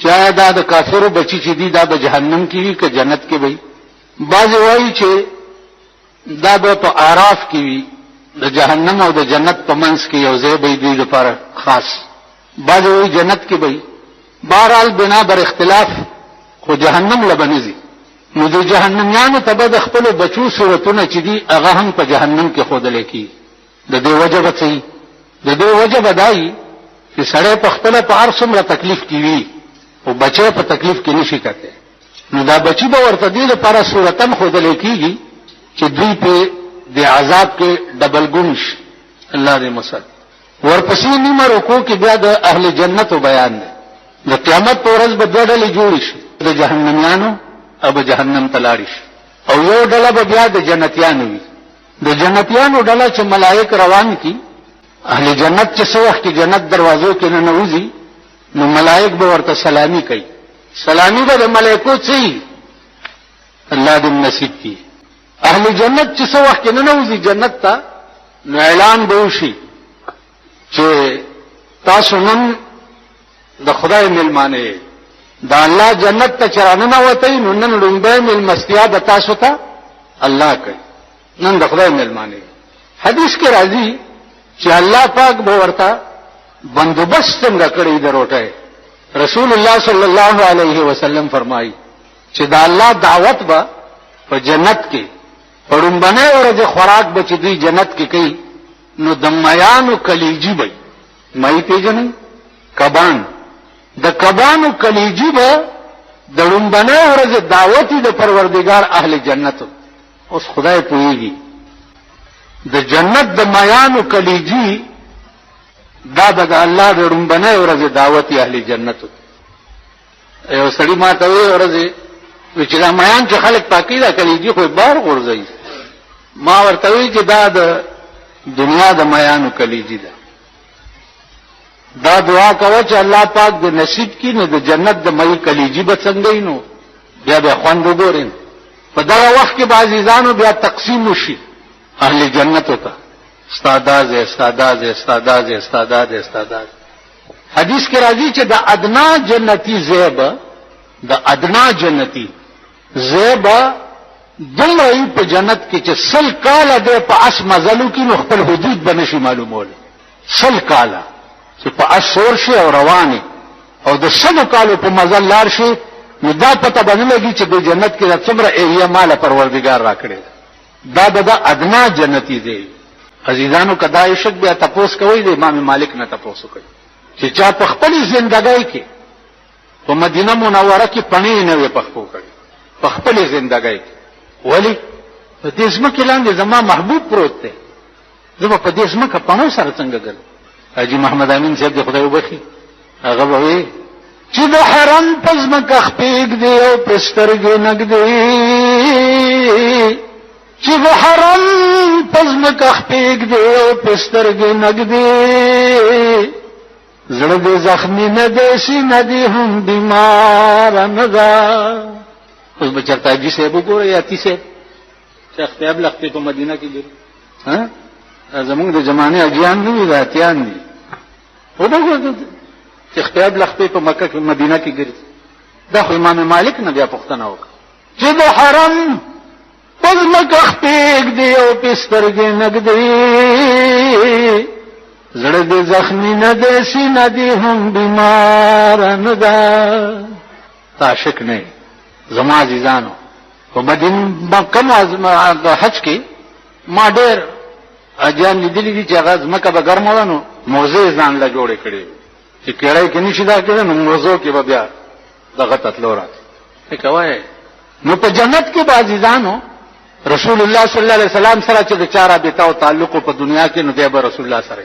چې دا د کافرو بچی چې دي دا به جهنم کې وي که جنت کې وي. بعض وایي چې دا به په اعراف کې وي، د جهنم او د جنت په منځ کې یو ځای به دوی لپاره خاص. بعض وایي جنت کې وي. بهرحال بنا بر اختلاف خو جهنم لبنځي. نو د جهنميانو ته به د خپل بچو صورتونه چې دي هغه هم په جهنم کې ښودل کېږي. د دې وجه به څه د دې وجه به دایي چې سړی په خپله په هر څومره تکلیف کې وي او بچی په تکلیف کې نشي کتلی، نو دا بچی به ورته دې لپاره صورتن ښودل کېږي چې دوی په د عذاب کې ډبل ګون شي. الله دې مسد. ورپسې نیمه رکوع کې بیا د اهل جنتو بیان دی. د قیامت په ورځ به دوه ډلې جوړې شي، د جهنميانو او به جهنم ته لاړې شي، او یو ډله به بیا د جنتیانو وي. د جنتیانو ډله چې ملائک روان کی، اهل جنت چې څه وخت کې جنت دروازو کې ننوځي نو ملائک به ورته سلامي کوي. سلامي به د ملائکو څه الله دې نصیب کړي. اهل جنت چې څه وخت کې ننوځي جنت ته نو اعلان به وشي چې تاسو نن د خدای ملمانه دا الله جنت ته چرانه وته نو نن لومبه ملمستیا د تاسو ته الله کوي، نن د خدای ملمانه. حدیث کې راځي چې الله پاک به ورته بندوبست څنګه کړی د روټه. رسول الله صلی الله علیه وسلم فرمایي چې دا الله دعوت به په جنت کې پړمبنه ورځ خوراک به چې دوی جنت کې کوي نو د میانو کلیجی به مې پیژنې کبان د کبانو کلیجی به د لومبنه ورځ دعوتي د پروردگار اهل جنتو. اوس خدای پوهیږي د جنت د میانو کلیجی دا د الله د لومبنه ورځ دعوتي اهل جنتو. یو سړی ما ته وی ورځ چې دا میان چې خلک پاکي دا کلیجی خو بار غورځي. ما ورته وی چې دا د دنیا د میانو کلیجی ده. دا دعا کوه چې الله پاک د نصیب کړي نو د جنت د مې کلیجی به څنګه نو بیا به خوند وګورین. په دا وخت کې عزیزانو بیا تقسیم وشي اهل جنت ته استاداز استاداز استاداز استاداز استاداز. حدیث کې راځي چې د ادنا جنتی زیب د ادنا جنتی زیب دومره په جنت کې چې سل کاله د په اس مزلو کې نو خپل حدود بنشي معلومول. سل کاله چې په اسور شي او رواني او د سلو کالو په مزل لار شي نو دا پته باندې لګي چې د جنت کې د څومره ایریا مال پروردگار راکړي. دا د ادنا جنتی دی. عزیزانو کدا عشق بیا تپوس کوي د امام مالک نه تپوس کوي چې چا په خپل ژوندۍ کې په مدینه منوره کې پڼې نه وي پخپو کړي په خپل ژوندۍ کې. ولی په دې ځمکه لاندې زما محبوب پروت دی، زما په دې ځمکه پڼو سره څنګه ګل. حاجی محمد امین صاحب دې خدای وبخي هغه وایي چې د حرم پزمکه خپېګ دی او پسترګې نګدي، چې د حرم پزمکه خپېګ دی او پسترګې نګدي، زړه دې زخمی نه دی سینه دې هم بیمار نه ده. اوس بچرته حاجی صاحب وګوره یا تی صاحب چې اختیاب لختې په مدینه کې دي ها زمونږ د زمانه اجیان نه دي اتیان دي. وګوره چې اختیاب لختې په مکه کې مدینه کې ګرځي. دا خو امام مالک نه بیا پوښتنه وکړه چې د حرم پزمکه خپېګ دی او پسترګې نګدي، زړه دې زخمی نه دی سینه دې هم بیمار نه ده. عاشق نه زما عزیزانو په مکه حج کې ما ډېر اجان لیدلې دي چې هغه ځمکه به ګرمه وه نو موزې ځان له جوړې کړې چې کېړی کې نشي دا کېده نو موزو کې به بیا دغه ته تلو راته کوی. نو په جنت کې به عزیزانو رسول الله صلی الله علیه وسلم سره چې د چا رابطه او تعلق په دنیا کې نو دی به رسول الله سره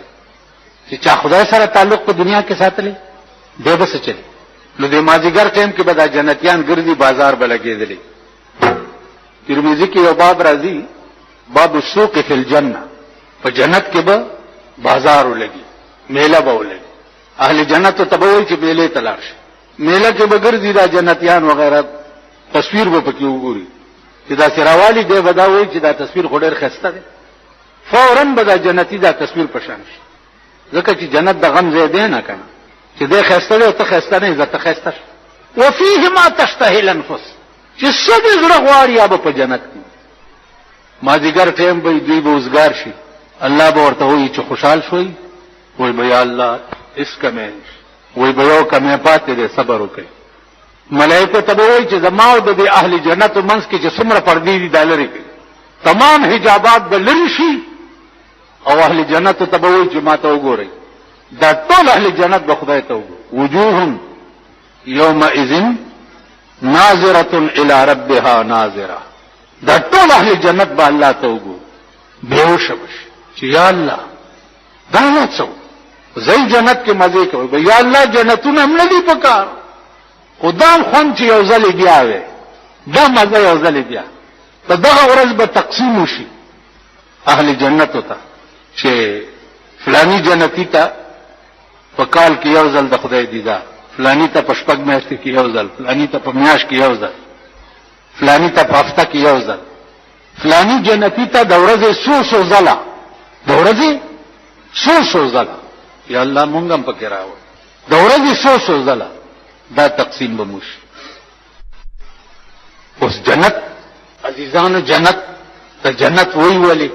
چې چا خدای سره تعلق په دنیا کې ساتلی دی به څه چلی. نو د مازیګر ټیم کې به دا جنتیان ګرځي بازار به لګېدلی. ترمذی کې یو باب راځي باب السوق فی الجنه، په جنت کې به بازار ولګي میله به ولګي. اهل جنت ته به وایي چې میلې ته لاړ شي، میله کې به ګرځي دا جنتیان وغیرہ تصویر به پکې وګوري چې دا سراوالی دی به دا وایي چې دا تصویر خو ډېر ښایسته دی. فوراً به دا جنتی دا تصویر په شان شي ځکه چې جنت د غم ځای دی نه که نه چې دی ښایسته دی او ته ښایسته نه یې زه ته ښایسته شه. وفيه ما تشتهي الانفس چې څه دې زړه غواړي هغه په جنت کې. مازدیګر ټیم به دوی به اوزګار شي، الله به ورته وایي چې خوشحال شوي؟ وایي به یا الله هېڅ کمی، وایي به یو کمی پاتې دی، صبر وکړئ. ملائکو ته به وایي چې زما او د دې اهل جنتو منځ کې چې څومره پردې دي دا لرې کړي، تمام حجابات به لرې شي، او اهل جنتو ته به وایي چې ما ته وګورئ. دا ټول اهل جنت به خدای ته وګوري. وجوه یومئذ ناظرة الى ربها ناظرة. دا ټول اهل جنت به الله ته وګوري، بهوش بشي چې یا الله دا نه څو زئی جنت کې مزه کوي، یا الله جنتونه هم نه دي پکار، خدام خوند چې یو ځل بیا وي، دا مزه یو ځل بیا. په دغه ورځ به تقسیم وشي اهل جنتو ته چې فلانی جنتی ته په کال کې یو ځل د خدای دیدار، فلانی ته په شپږ میاشتې کې یو ځل، فلانی ته په میاشت کې یو ځل، فلانی ته په هفته کې یو ځل، فلانی جنتی ته د ورځې څو ځله، د ورځې څو ځله، یا الله مونږ هم پکې راوړ، د ورځې څو ځله دا تقسیم به موشي. اوس جنت عزیزانو، جنت ته جنت وی ولی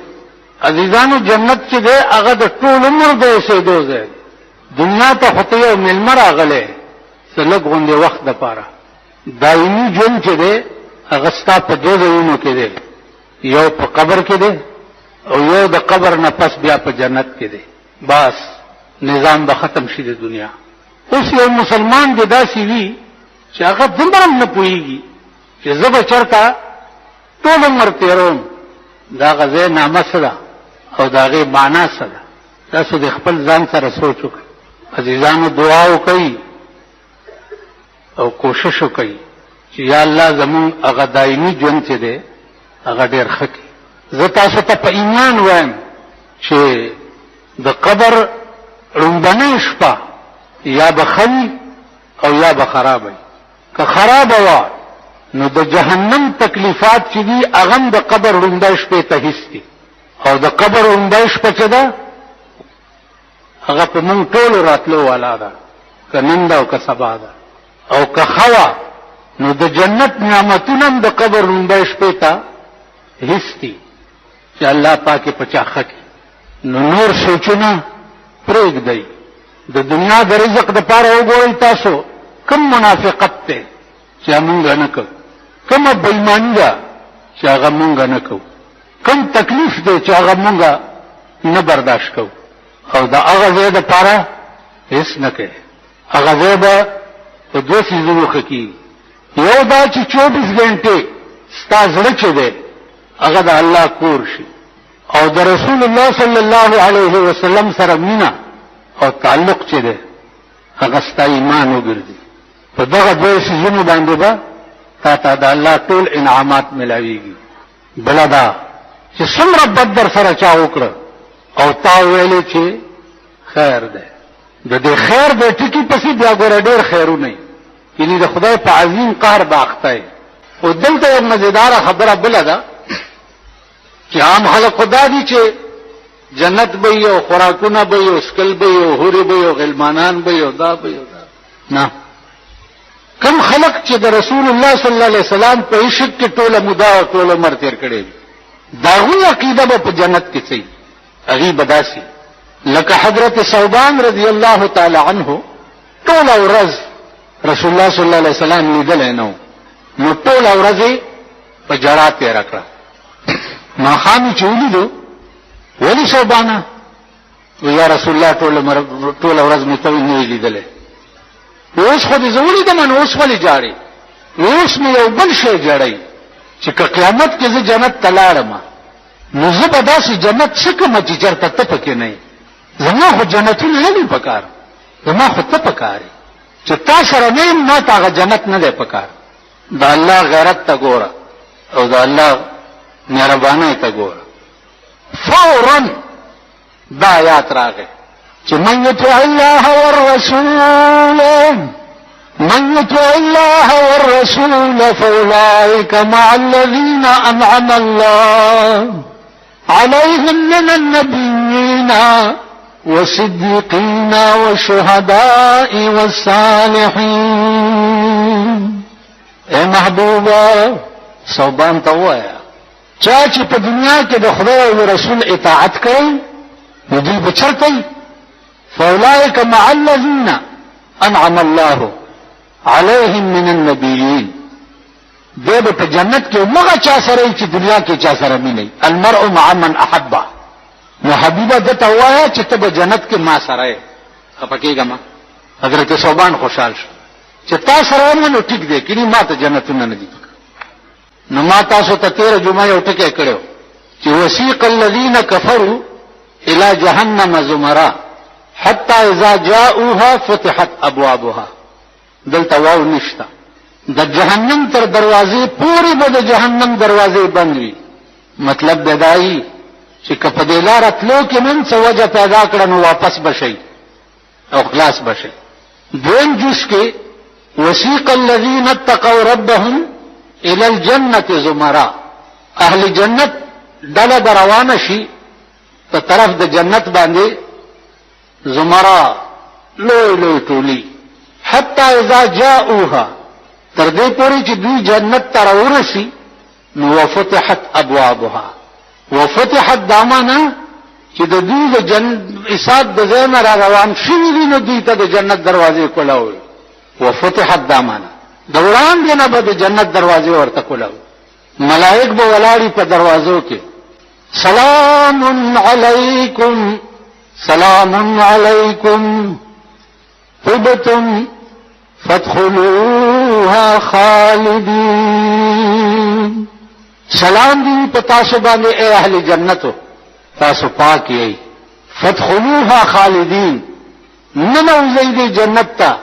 عزیزانو، جنت چې دی هغه د ټول عمر د اوسېدو ځای. دنیا ته خو ته یو مېلمه راغلی څه لږ غوندې وخت دپاره، دایمي ژوند چې دی هغه ستا په دوه ځایونو کې دی، یو په قبر کې دی او یو د قبر نه پس بیا په جنت کې دی. بس نظام به ختم شي د دنیا. اوس یو مسلمان دی داسې وي چې هغه دومره هم نه پوهېږي چې زه به چېرته ټول عمر تېروم، د هغه ځای نامه څه ده او د هغې معنا څه ده. تاسو د خپل ځان سره سوچ وکړئ. عزیزانو دعا وکړئ او کوشش وکړئ چې یا الله زمون هغه دایمي ژوند چې دی هغه ډېر ښه کړي. زه تاسو ته په ایمان وایم چې د قبر ړومبنۍ شپه یا به ښه وي او یا به خرابه وي. که خرابه وه نو د جهنم تکلیفات چې دي هغه هم د قبر ړومبۍ شپې ته هېڅ دي، او د قبر ړومبۍ شپه چې ده هغه په مونږ ټولو راتلو والا ده، که نن ده او که سبا ده. او که ښه وه نو د جنت نعمتونه هم د قبر ړومبۍ شپې ته هېڅ دي چې الله پاک یې په چا ښه کړي. نو نور سوچونه پرېږدئ، د دنیا د رزق دپاره وګورئ تاسو کوم منافقت دی چې مونږ نه کوو، کومه بېایماني ده چې هغه مونږ نه کوو، کوم تکلیف دی چې هغه مونږ نه برداشت کوو، او د هغه ځای دپاره هېڅ نه کوي. هغه ځای به په دوه څیزونو ښه کېږي. یو دا چې 24 ګنټې ستا زړه چې دی هغه د الله کور شي، او د رسول الله صلی الله علیه وسلم سره مینه او تعلق چې دی هغه ستا ایمان وګرځي. په دغه دوه څیزونو باندې به تا ته د الله ټول انعامات ملاویږي. بله دا چې څومره بد در سره چا وکړه او تا ویلې چې خیر دی، د دې خیر د ټکي پسې بیا ګوره ډېر خیرونه یعنی د خدای په عظیم قهر به اخته یې. خو دلته یو مزیداره خبره بله ده چې عام خلک خو دا دي چې جنت به وي او خوراکونه به وي او سکل به وي او هورې به وي او غلمانان به وي او دا به وي. نه، کم خلق چې د رسول الله صلی الله علیه وسلم په عشق کې ټوله موده او ټول عمر تیر کړی وي، د هغوی عقیده به په جنت کې څه وي، هغې به داسې لکه حضرت ثوبان رضی الله تعالی عنه ټوله ورځ رسول الله صلی الله علیه وسلم لیدلی نه و، نو ټوله ورځ یې په ژړا تېره کړه. ماښام چې ولیدو ولې ثوبانه؟ یا رسول الله ټوله ورځ مې ته نه وي لیدلی، اوس خو دې زه ولیدم نو اوس ولې ژاړې؟ اوس مې یو بل شی ژړی چې که قیامت کې زه جنت ته لاړم نو زه به داسې جنت څه کومه چې چېرته ته پکې نه یې. زما خو جنتونه نه دي پکار، زما خو ته پکار یې چې تا سره نه یم، ما ته هغه جنت نه دی پکار. د الله غیرت ته ګوره او د الله مهربانۍ ته ګوره. فوراً دا آیات راغی چې من یطع الله والرسول فاولئک مع الذین انعم الله عليهم من النبيين والصديقين والشهداء والصالحين اے محبوبا صوبان ته وایا چا چې په دنیا کې د خدای او رسول اطاعت کوي نو دوی به چرته فاولئک مع الذین انعم الله علیهم من النبیین دوی به په جنت کې مغه چا سره چې دنیا کې چا سره مینه المرء مع من احبه نو حبیبه دته وایا چې ته په جنت کې ما سره یې خپکیګه ما حضرت صوبان خوشحال شو چې تاسو سره نو ټیک دی کینی ما ته جنتونه نه دي نو ما تاسو ته 13 جمعه یو ټکی کړو چې وسیق الذين كفروا الى جهنم زمرا حتى اذا جاءوها فتحت ابوابها دلته واو نشتا د جهنم تر دروازې پوری به د جهنم دروازې بند وي مطلب بدایي چې کپدې لار تلو کې نن څه وجه پیدا کړه نو واپس بشي او خلاص بشي دویم جز کې وسیق الذين اتقوا ربهم الى الجنه زمرا اهل جنت ډله روانه شي په طرف د جنت باندې زمرا لوی لوی ټولي حتى اذا جاءوها تر دې پورې چې دوی جنت ته ورسي نو وفتحت ابوابها وفتحت دامانا چې د دوی د جنت اساد د زین را روان شي نو دوی ته د جنت دروازې کولاوي وفتحت دامانا دوران دی نه به د جنت دروازې ورته کولاوي ملائک به ولاړی په دروازو کې سلام علیکم سلام علیکم طبتم فادخلوها خالدین سلام دی په تاسو باندې اے اهل جنتو تاسو پاک یې فادخلوها خالدین ننوځئ دې جنت ته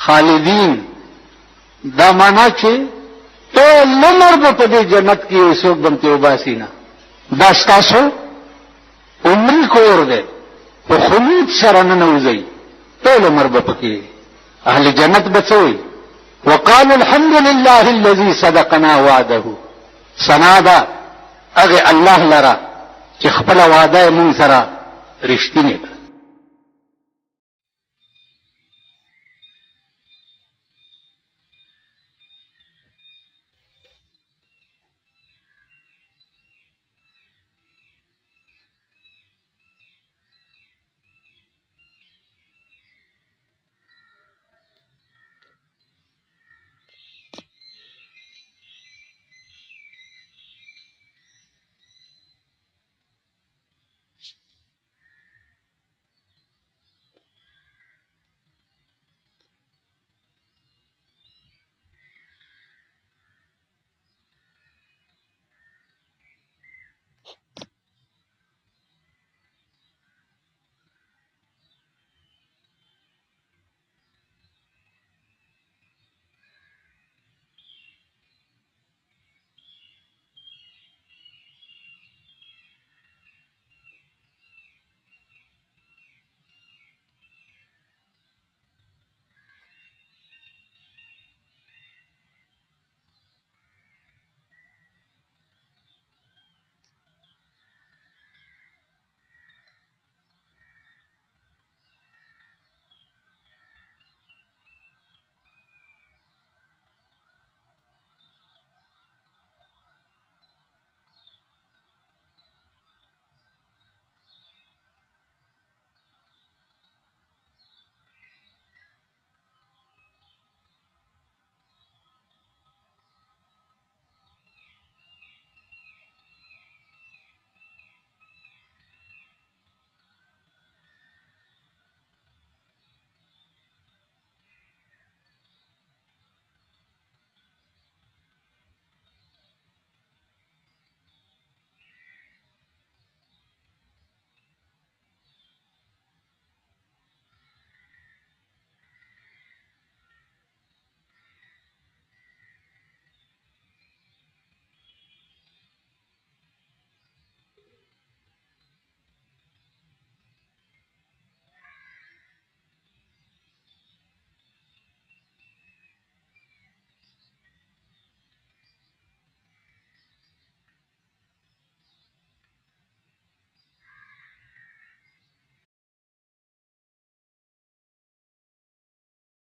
خالدین دا معنا چې ټول عمر به په دې جنت کې څوک بنته وباسي نه دا تاسو عمر کور دی په خلود سره ننوځئ ټول عمر به پکې اهل جنت بچوي وقالوا الحمد لله الذي صدقنا وعده سنادا اغه الله لرا چې خپل وعده مون سره رښتینی